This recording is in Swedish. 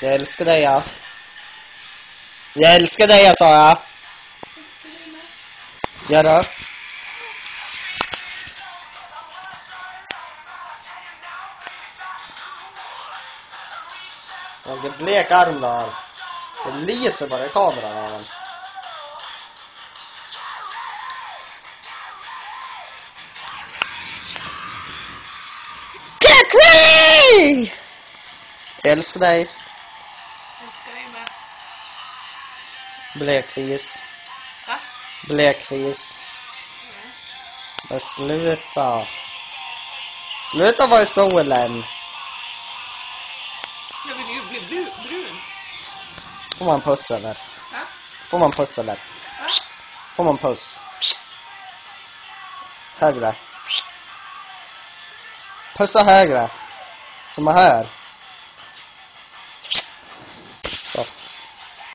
Jag älskar dig, ja. Jag älskar dig, jag sa jag. Ja då. Det blek arm där. Det lyser bara i kameran. Get ready! Jag älskar dig. Älskar dig med. Blekfis. Va? Blekfis. Men sluta. Sluta vara i solen. Jag vill ju bli brun. Får man puss eller? Va? Får man puss eller? Va? Får man puss? Högre. Pussa högre. Som man hör. Så.